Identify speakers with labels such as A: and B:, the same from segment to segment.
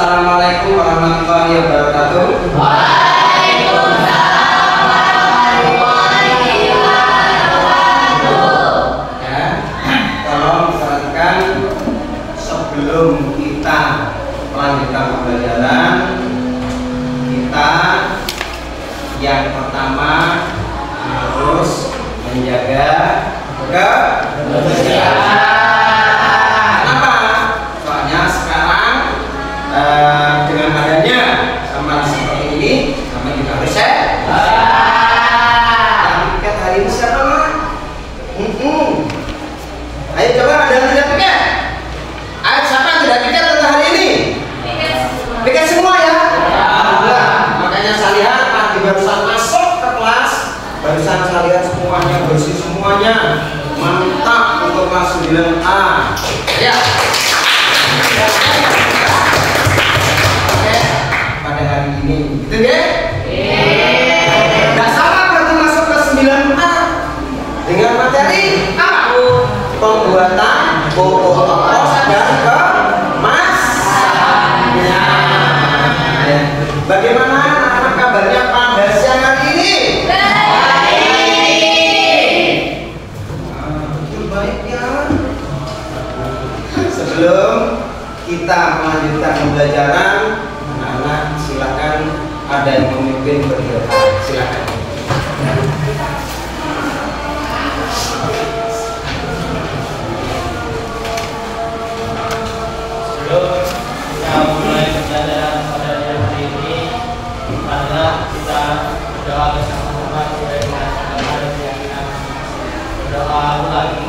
A: Assalamualaikum warahmatullahi wabarakatuh.
B: Waalaikumsalam warahmatullahi wabarakatuh.
A: Ya, tolong perhatikan sebelum kita melanjutkan pembelajaran, kita yang pertama harus menjaga kebersihan. Kenapa? Soalnya sekarang dengan adanya sama seperti ini, kami juga harus share. Yang tiket hari ini siapa mah? Ayo coba ada yang tidak tiket. Ayo siapa yang tidak tiket untuk hari ini? Tiket semua ya. Alhamdulillah. Makanya saya lihat pagi barusan masuk ke kelas, barusan saya lihat semuanya bersih semuanya. Mantap untuk kelas 9A. Ya. Oke, pada hari ini gitu ya. Nggak salah berarti masuk ke 9A dengan materi apa? Pembuatan pokok kos dan kemasannya. Bagaimana anak-anak kabarnya pada siang hari ini? Baik ya. Sebelum kita melanjutkan pembelajaran, anak-anak silakan ada yang memimpin berdoa. Silakan.
C: Sebelum kita mulai pembelajaran pada hari ini, marilah kita berdoa bersama-sama supaya kita ada keyakinan. Berdoa lagi.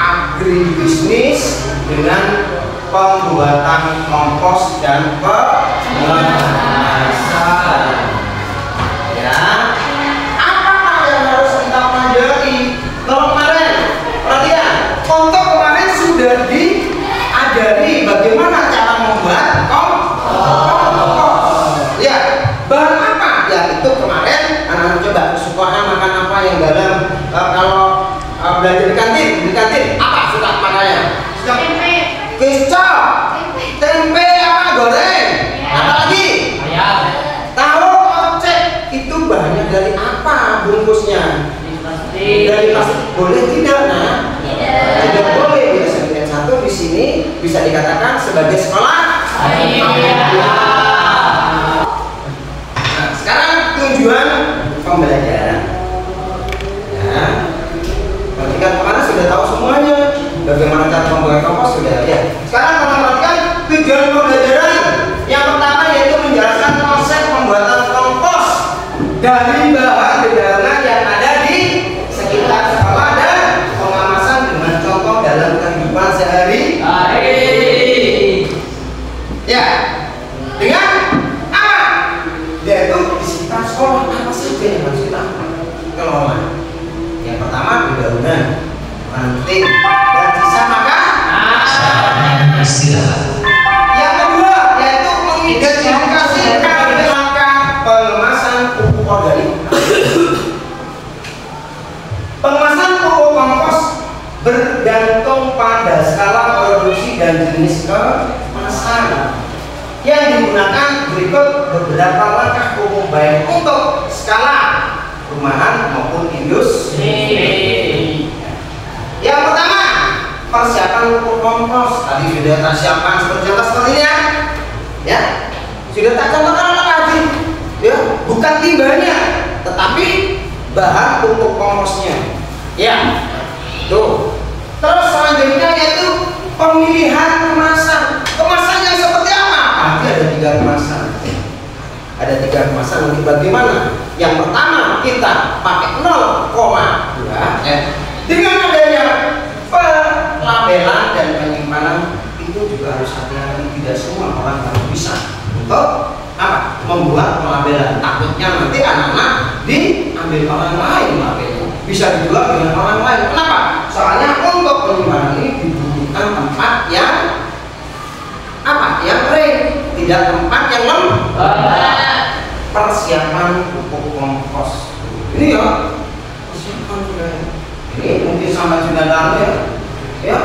A: Agribisnis dengan pembuatan kompos dan pengemasan. Ya, apa yang harus kita pelajari? Kalau kemarin, perhatian, untuk kemarin sudah diajari bagaimana cara membuat kompos. Ya, bahan apa? Ya itu kemarin anak-anak coba sukanya makan apa yang dalam kalau belajar di kantin apa suka makannya?
B: Tempe.
A: Kecap, tempe apa goreng? Apa lagi?
C: Ayam.
A: Tahu ocek itu bahannya dari apa bungkusnya? Dari plastik. Boleh tidak? Nah, tidak boleh. Bisa lihat satu di sini bisa dikatakan sebagai sekolah. Nah, sekarang tujuan pembelajaran. Ya. Perhatikan kemarin sudah tahu semuanya bagaimana cara membuat kompos sudah ya. Sekarang kita perhatikan tujuan pembelajaran. Yang pertama yaitu menjelaskan konsep pembuatan kompos dari bahan sederhana yang ada di sekitar sekolah dan pengemasan dengan contoh dalam kehidupan sehari-hari. Ya, dengan apa? Yaitu di sekitar sekolah apa saja yang harus kita kelola. Yang pertama dedaunan, penting dan sisa makan. Yang kedua yaitu mengidentifikasikan langkah pengemasan pupuk organik. Pengemasan pupuk kompos bergantung pada skala produksi dan jenis kemasan. Yang digunakan berikut beberapa langkah umum baik untuk skala rumahan maupun industri. Yang pertama, persiapan pupuk kompos. Tadi sudah tersiapkan seperti ini ya. Ya, sudah tak contohkan lagi. Ya, bukan limbahnya, tetapi bahan pupuk komposnya. Ya, tuh. Terus selanjutnya yaitu pemilihan kemasan. Kemasan yang seperti apa? Nanti ada 3 kemasan. Ada 3 kemasan. Nanti bagaimana? Yang pertama kita pakai 0,2. Dengan adanya pelabelan dan penyimpanan itu juga harus hati-hati. Tidak semua orang harus bisa untuk apa? Membuat pelabelan. Takutnya nanti anak-anak diambil orang lain labelnya. Bisa dijual dengan orang lain. Kenapa? Soalnya untuk penyimpanan ini dibutuhkan tempat yang apa? Yang kering, tidak tempat yang lembab. Persiapan pupuk kompos. Ini ya, persiapan sudah. Ini mungkin sampai sudah dalam ya. Ya,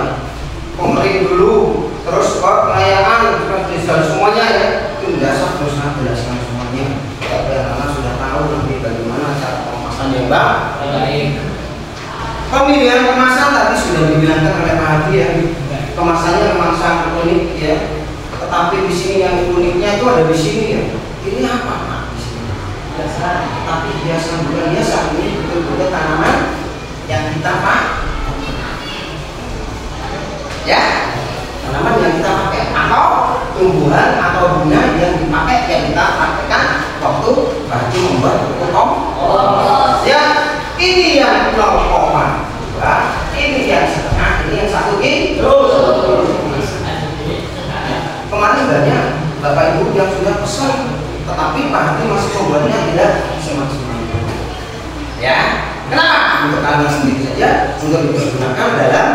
A: pengering dulu, terus pelayanan, dan semuanya ya. Itu dasar terus jelaskan semuanya. Biar anak sudah tahu nanti bagaimana cara pemasan yang baik. Pemilihan kemasan tadi sudah dibilangkan oleh Pak Hadi ya. Kemasannya memang sangat unik ya. Tetapi di sini yang uniknya itu ada di sini ya. Ini apa Pak? Di sini biasa, tapi biasa bukan biasa. Ini betul-betul tanaman yang kita pakai. Ya, tanaman yang kita pakai atau tumbuhan atau bunga yang dipakai yang kita pakaikan waktu baju membuat pupuk kompos. Ya, ini yang 0,2, ini yang setengah, ini yang 1 kilo. Kemarin banyak Bapak Ibu yang sudah pesan, tetapi Pak Hadi masih membuatnya tidak semaksimal. Ya, kenapa? Untuk kalian sendiri saja, untuk digunakan dalam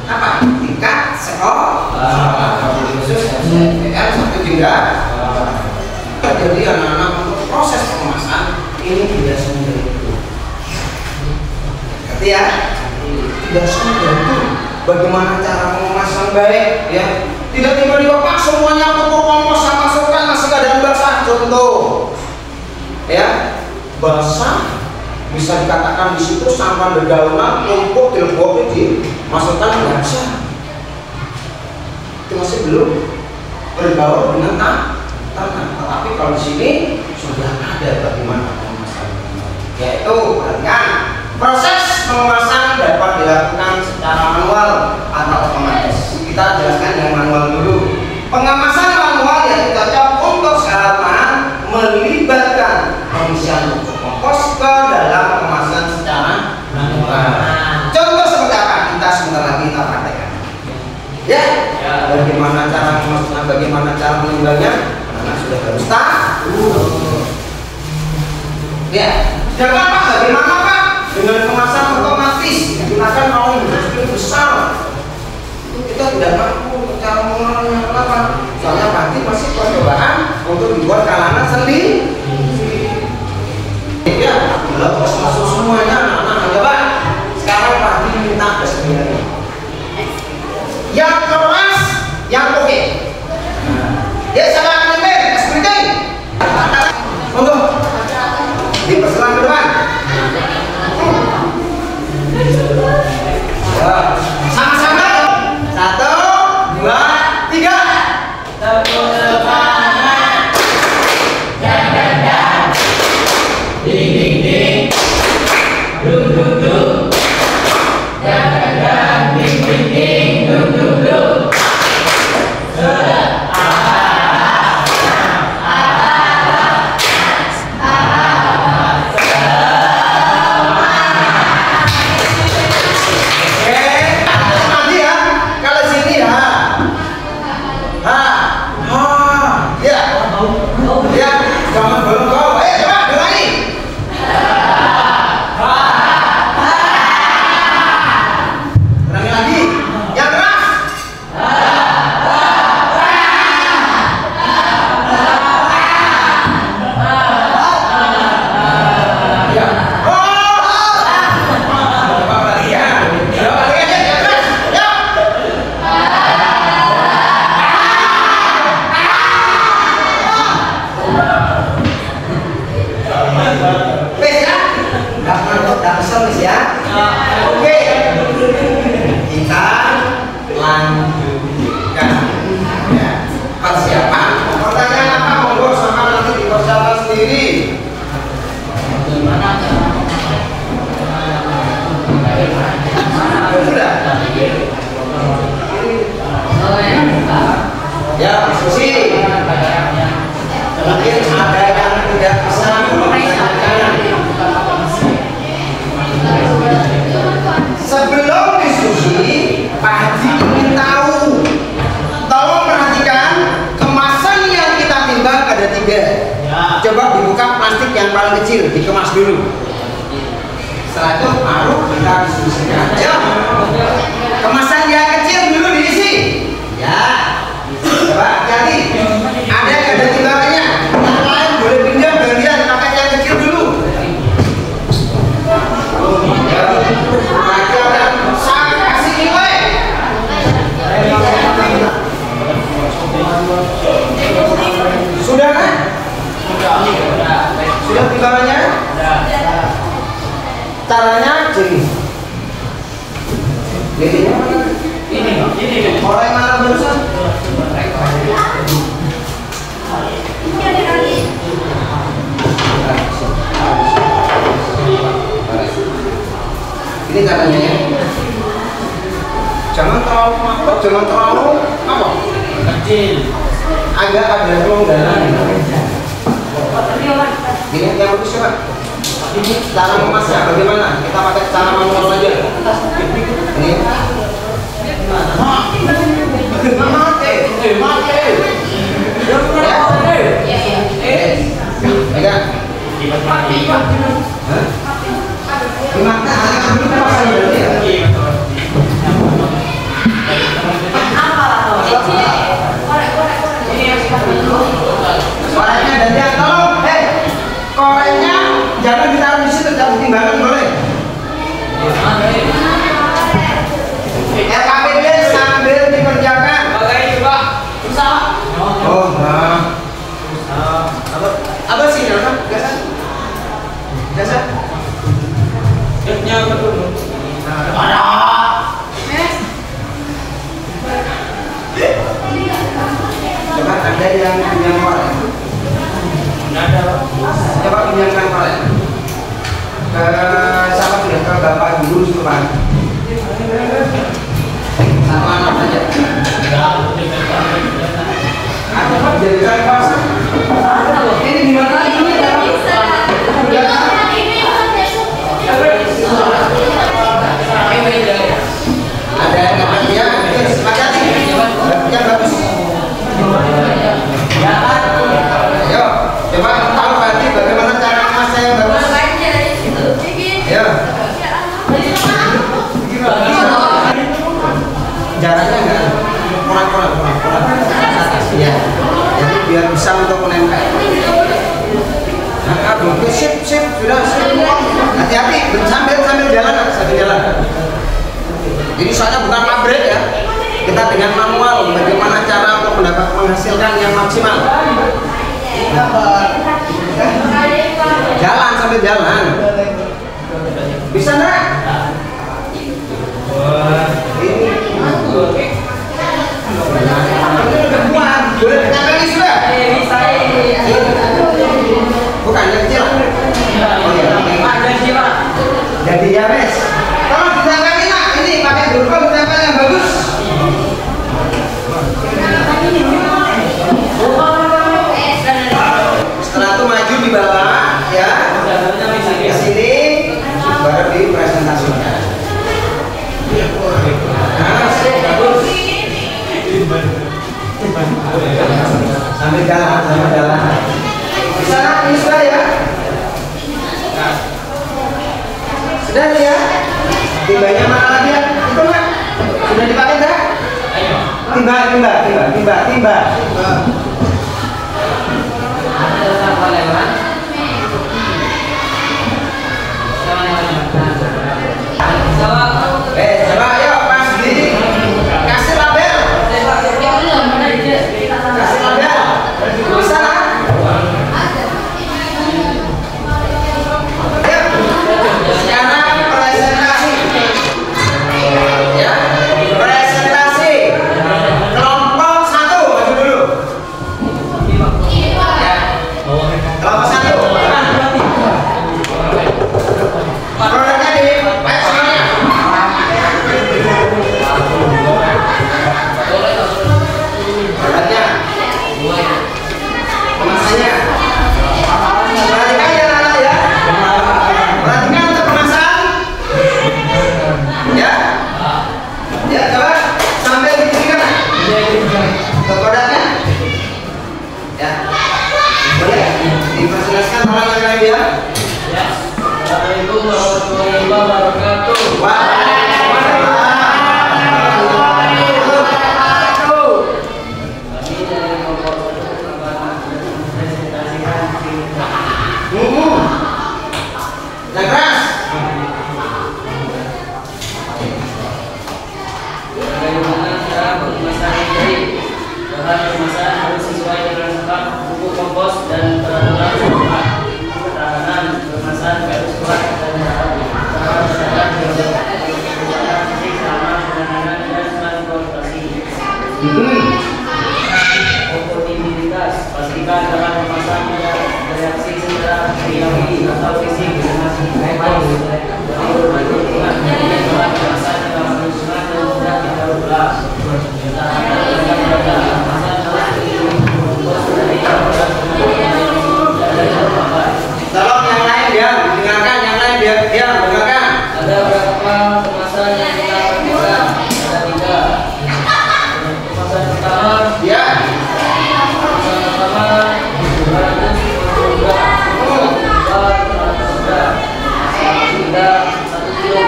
A: apa? Tingkat sekolah khusus SPR 1 juga. Jadi anak-anak untuk proses pengemasan ini tidak semudah itu. Ngerti ya? Tidak semudah itu. Bagaimana cara pengemasan baik? Ya, tidak tiba-tiba Pak semuanya pupuk kompos saya masukkan masih keadaan basah. Contoh, ya, basah bisa dikatakan di situ sampah dedaunan tumpuk dilebok dimasukkan ke basah. Itu masih belum bergaul dengan tanah. Tetapi kalau di sini sudah ada bagaimana pengemasan. Yaitu perhatikan, proses pengemasan dapat dilakukan secara manual atau otomatis. Kita jelaskan yang manual dulu. Pengemasan manual yang cocok untuk skala rumahan melibatkan pengisian pupuk kompos ke dalam kemasan secara manual. Contoh seperti apa? Kita sebentar lagi kita praktekkan. Ya, bagaimana cara memasuknya, bagaimana cara menimbangnya? Karena sudah harus tahu. Ya, jangan Pak, bagaimana Pak? Dengan kemasan otomatis digunakan oleh industri besar. Kita tidak mampu cara mengelolanya. Kenapa? Soalnya Pak masih percobaan untuk dibuat kalangan sendiri. Ya, kalau masuk semuanya anak-anak coba. Sekarang Pak minta keseniannya. Yang keras, yang oke. Ya, siapa yang ngemil? Seperti monggo. Dipersilakan ke depan. Sama-sama. 1, 2, 3. Tepuk tangan. caranya gini. Lilitnya mana?
C: Ini.
A: Orang yang mana barusan? Ini caranya ya. Jangan terlalu mabuk, jangan terlalu apa?
C: Kecil.
A: Agak ada kelonggaran. Ini yang bagus coba. Ini cara memasnya bagaimana? Kita pakai cara manual saja. Ini. Mati. Ya. Gimana? Suaranya dan dia tolong, korenya jangan ditaruh di situ, jangan timbangan boleh. RKPD sambil dikerjakan. Oh, nah. Apa sih nama? Gasa?
C: Nya betul.
A: Coba ada yang korek. Coba pinjamkan korek. Siapa sudah ke bapak dulu Pak? Sama anak saja. Ada Pak jadikan pasang. Ini gimana ini? Ada yang dapat ya? Sepakat yang bagus. Ayo, coba tahu berarti bagaimana cara memasak yang bagus. Ayo. Jaraknya enggak kurang. Ya. Jadi biar bisa untuk menempel. Nah, oke, sip, sudah sip. Hati-hati, sambil jalan. Jadi soalnya bukan pabrik ya. Kita dengan manual bagaimana cara untuk menghasilkan yang maksimal. Jalan sambil jalan. Bisa enggak? Ini boleh ditempeli sudah? Bukan yang kecil. Oh iya. Jadi ya res. Tolong ditempeli nak. Ini pakai durkol ditempel yang bagus. Setelah itu maju di bawah ya. Di sini baru dipresentasikan. Sambil jalan. Bisa nak? Ini sudah ya? Sudah nih ya? Timbanya mana lagi ya? Itu nak? Sudah dipakai enggak? Timba. Coba ayo pas di kasih label. Kasih label. Bisa lah. Ya. Sekarang presentasi. Ya. Presentasi. Kelompok 1 maju dulu. Ya. Kelompok 1. Produknya di baik semuanya. Produknya. Kemasannya. Perhatikan ya anak ya. Perhatikan untuk kemasan. Ya. Ya coba sambil dikirikan. Ke produknya. Ya. Boleh dipersilakan orang yang lain ya.
C: Assalamualaikum warahmatullahi wabarakatuh. Kami dari kelompok presentasikan
A: Yang keras.
C: bagaimana cara pengemasan dari bahan kemasan harus sesuai dengan sebab pupuk kompos dan peraturan sekolah. Ketahanan kemasan harus kuat dan rapi. Ada berapa kemasan yang kita perlukan? Ada 3. Kemasan pertama,
A: Ya.
C: kemasan pertama 250 gram, kedua 200 gram, ketiga 1 kilo.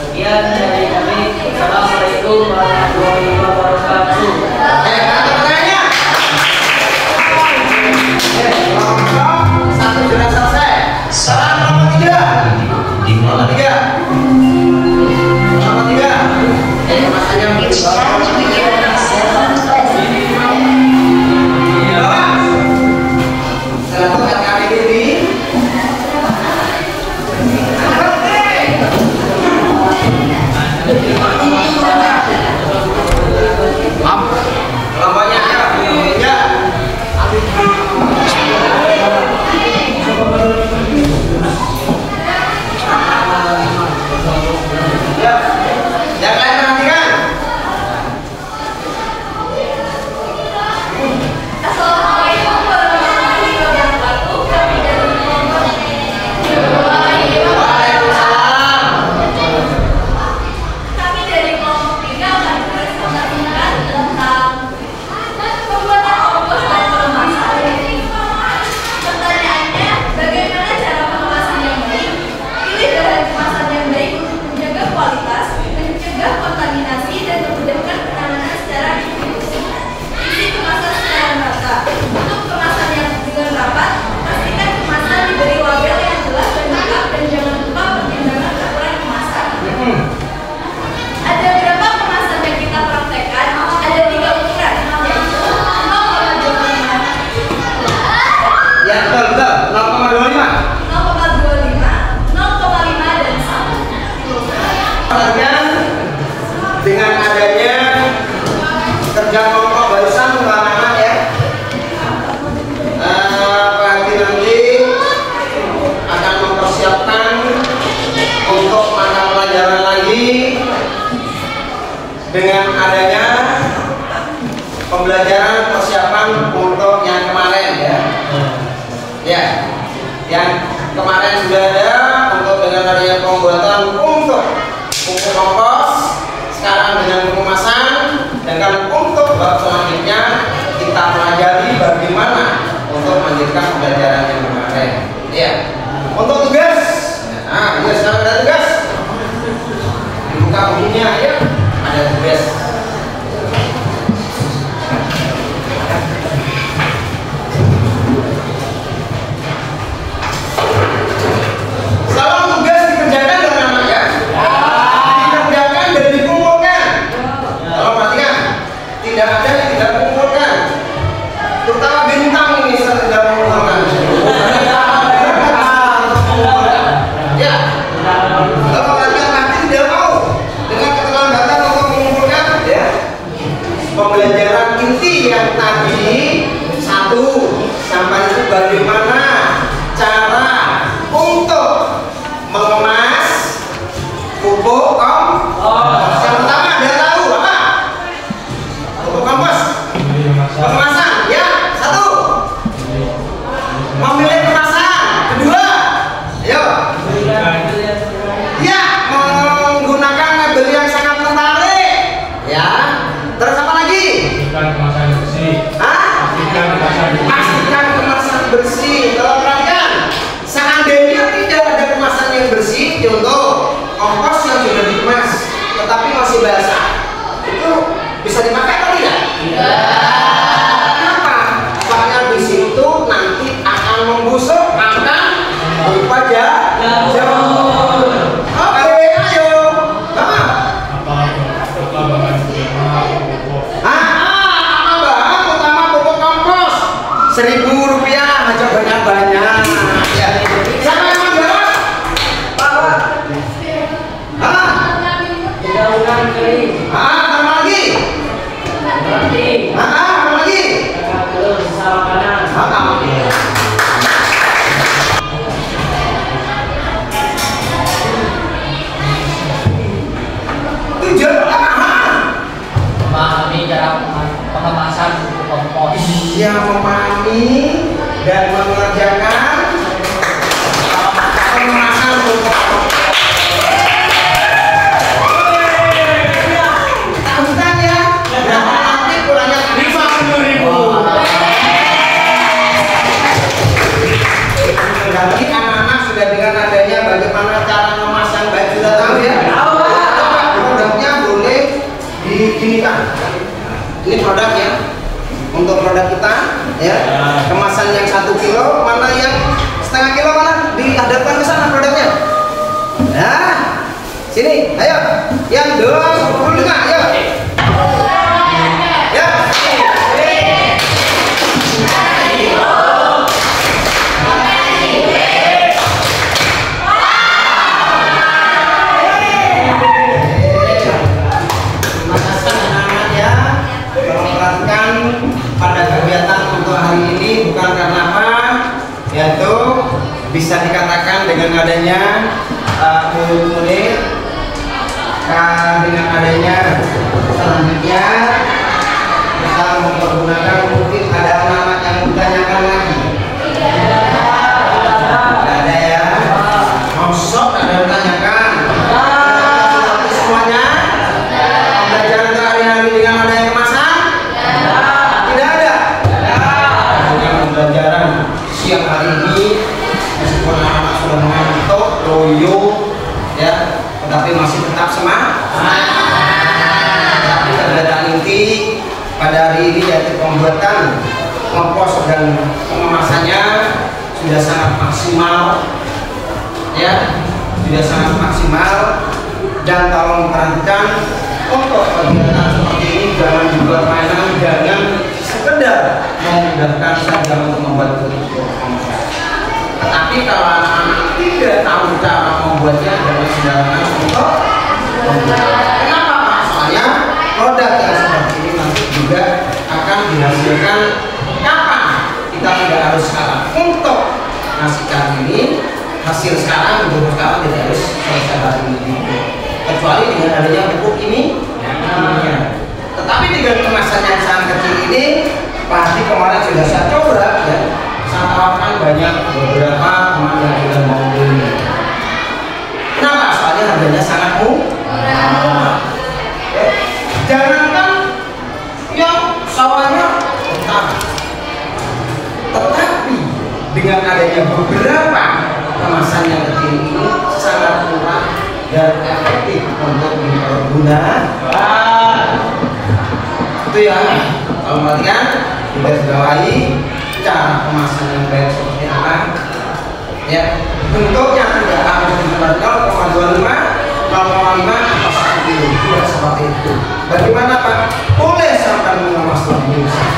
C: Sekian dari kami. Assalamualaikum warahmatullahi wabarakatuh.
A: Pertanyaannya. Satu sudah selesai. Salam nomor 3. Nomor 3. Nomor 3. Masanya Selamat kami diri. Lambanya ya. Ya. Yang lain perhatikan.
B: Assalamualaikum warahmatullahi wabarakatuh. Kami dari kelompok
A: Waalaikumsalam.
B: Kami dari kelompok 3 akan berpresentasikan tentang pembuatan ongkos dan pengemasan. Pertanyaannya, bagaimana cara pengemasan yang baik? Pilih bahan kemasan yang baik untuk menjaga kualitas, mencegah kontaminasi, dan memudahkan penanganan secara distribusi. Isi kemasan secara merata. Untuk kemasan yang dengan rapat, pastikan kemasan diberi label yang jelas dan lengkap, dan jangan lupa pertimbangan aturan kemasan. Ada berapa kemasan yang kita praktekkan? Ada 3 ukuran, yaitu 0,25,
A: Ya, betul. 0,25.
B: 0,25, 0,5, dan 1 kilogram.
A: Perhatikan, dengan adanya kerja kelompok barusan anak-anak ya. Nanti akan mempersiapkan untuk mata pelajaran lagi dengan adanya pembelajaran persiapan untuk yang kemarin ya. Ya, yang kemarin sudah ada untuk dengan adanya pembuatan untuk pupuk kompos, sekarang dengan pengemasan, dan untuk bab selanjutnya kita pelajari bagaimana untuk melanjutkan pembelajaran yang kemarin. Ya, untuk tugas, nah ini sekarang ada tugas. Dibuka bukunya ya, ada tugas. Salam tugas dikerjakan dan namanya dikerjakan dan dikumpulkan. Kalau perhatikan, tidak ada yang tidak mengumpulkan. Terutama bintang ini sering tidak mengumpulkan. Ya, kalau perhatikan nanti tidak mau dengan keterlambatan untuk mengumpulkan, ya. Pembelajaran inti yang tadi 1 sampai itu bagaimana cara untuk mengemas pupuk kompos. Yang pertama dia tahu apa? Pupuk kompos. Pengemasan, ya. 1. Memilih kemasan. 2. Ayo. Ya, menggunakan label yang sangat menarik. Ya. Terus apa lagi?
D: Kemasan bersih.
A: Hah? Pastikan kemasan bersih. Kalau perhatikan, seandainya tidak ada kemasan yang bersih, contoh kompos yang sudah dikemas tetapi masih basah, itu bisa dipakai atau tidak? Kenapa? Soalnya di situ nanti akan membusuk, akan berupa jamur. Oke, ayo. Apa?
D: Apa bahan utama pupuk?
A: Apa bahan utama pupuk kompos? Rp1.000 aja banyak-banyak. Ya. Siapa yang menjawab? Bapak.
C: Daun kering,
A: Apa lagi?
C: roti,
A: Apa lagi?
C: telur, sisa makanan.
A: Apa? Tujuan apa?
C: Memahami cara pengemasan pupuk kompos.
A: Dia memahami dan mengerjakan pengemasan pupuk bagaimana cara mengemas yang baik sudah tahu ya? Tahu. Produknya boleh diginikan. Ini produknya. Untuk produk kita ya. Kemasan yang 1 kilo, mana yang setengah kilo mana? Dihadapkan ke sana produknya. Nah, sini, ayo. Yang 25, ayo. Ya. Pada kegiatan untuk hari ini bukan karena apa, yaitu bisa dikatakan dengan adanya murid-murid, dengan adanya selanjutnya kita mempergunakan, mungkin ada anak-anak yang ditanyakan lagi. Tidak ada ya, mosok ada yang ditanyakan. Semuanya pembelajaran hari-hari dengan adanya kemasan. Pembelajaran siang hari ini meskipun anak-anak sudah mengantuk, loyo ya, tetapi masih tetap semangat. Tapi keberadaan inti pada hari ini yaitu pembuatan kompos dan pengemasannya sudah sangat maksimal ya, sudah sangat maksimal. Dan tolong perhatikan untuk kegiatan seperti ini jangan juga mainan, jangan sekedar memudahkan saja untuk membuat kompost. Tetapi kalau anak-anak tidak tahu cara membuatnya, jangan sembarangan untuk membuat. Kenapa Pak? Soalnya produk yang seperti ini nanti juga akan dihasilkan kapan? Kita tidak harus sekarang untuk ngasihkan ini hasil sekarang, untuk sekarang tidak harus selesai hari ini. Kecuali dengan adanya pupuk ini. Tetapi dengan kemasan yang sangat kecil ini, pasti kemarin sudah saya coba ya, saya tawarkan banyak beberapa teman yang sudah mau beli. Kenapa? Soalnya harganya sangat murah. Jangankan yang sawahnya besar, tetapi dengan adanya beberapa kemasan yang kecil ini sangat murah dan efektif untuk dipergunakan. Itu ya, kalau perhatikan kita bawahi cara kemasan yang baik seperti apa ya, bentuknya tidak harus benar 0,25, 0,5 atau 1 kilo, tidak seperti itu. Bagaimana Pak? Boleh sampai mengemas lebih besar,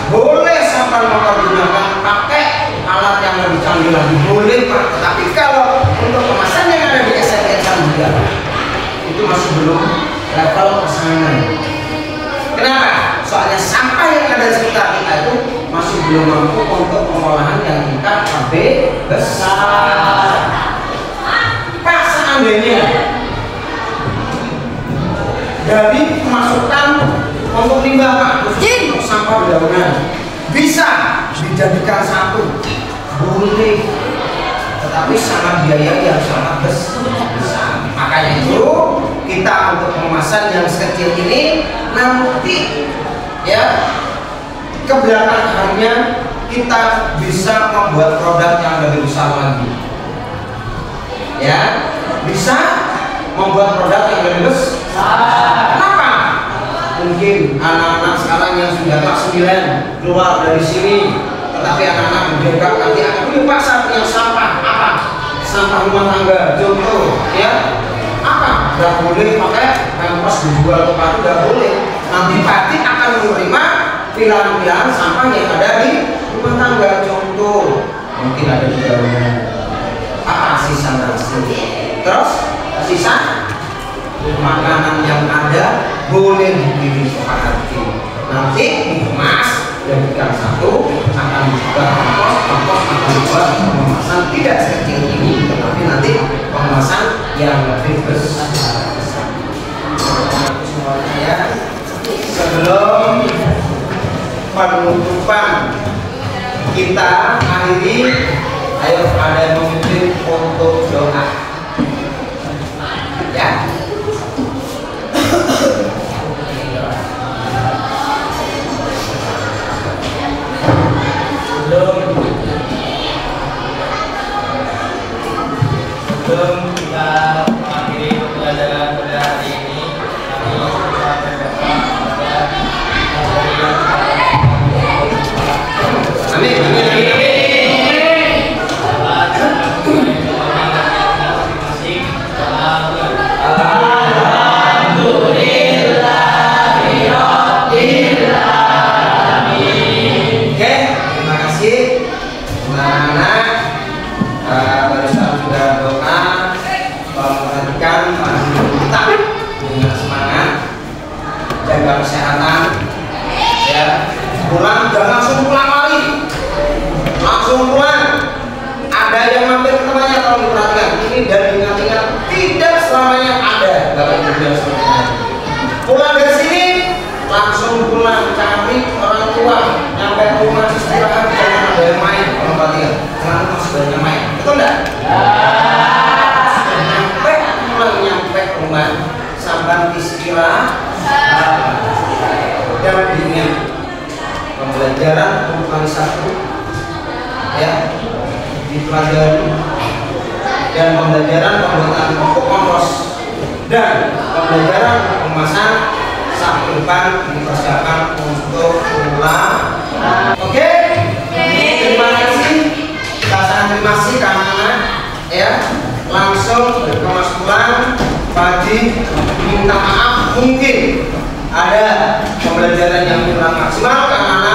A: boleh sampai mempergunakan pakai alat yang lebih canggih lagi, boleh Pak. Tetapi kalau untuk kemasan yang ada di SMK juga itu masih belum level pesanan. Kenapa? Soalnya sampah yang ada di sekitar kita itu masih belum mampu untuk pengolahan yang tingkat lebih besar. Pak, seandainya dari pemasukan untuk limbah Pak, untuk sampah dedaunan bisa dijadikan satu, boleh, tetapi sangat biaya yang sangat besar. Makanya itu kita untuk pengemasan yang sekecil ini nanti ya ke belakang harinya kita bisa membuat produk yang lebih besar lagi ya, bisa membuat produk yang lebih besar. Kenapa? Mungkin anak-anak sekarang yang sudah kelas 9 keluar dari sini, tetapi anak-anak menjaga nanti akan punya pasar yang sampah apa? Sampah rumah tangga, contoh ya, apa? Gak boleh pakai pempes dijual ke padu, gak boleh. Nanti pasti akan menerima pilah-pilah sampah yang ada di rumah tangga, contoh mungkin ada di dalamnya apa, sisa nasi, terus sisa makanan yang ada boleh dipilih seperti nanti dikemas jadikan satu, akan dibuka kompos akan dibuat pengemasan tidak sekecil ini, tetapi nanti pengemasan yang lebih besar. Semuanya ya, sebelum penutupan kita akhiri, ayo ada yang memimpin untuk doa ya.
C: Sebelum kita mengakhiri pembelajaran pada hari ini, kami mengucapkan berdoa kepada
A: Amin. Oke, terima kasih. Anak-anak barusan sudah doa, memperhatikan kita dengan semangat, jaga kesehatan. Ya, pulang jangan langsung pulang lagi, langsung pulang. Ada yang mampir ke temannya, tolong diperhatikan. Ini dan ingat-ingat tidak selamanya ada. Bapak Ibu dan saudara. Pulang dari sini langsung pulang, cari orang tua, nyampe rumah istirahat, jangan ada yang main. Tolong perhatikan, jangan masih banyak main. Betul enggak? Sudah nyampe pulang, nyampe rumah, sambil istirahat. Dan ingat pembelajaran kali satu ya dipelajari, dan pembelajaran pembuatan pupuk kompos dan pembelajaran pemasan saat depan dipersiapkan untuk pulang. Oke? Terima kasih. Kita sangat terima kasih karena ya langsung berkemas pulang. Pagi minta maaf mungkin ada pembelajaran yang kurang maksimal karena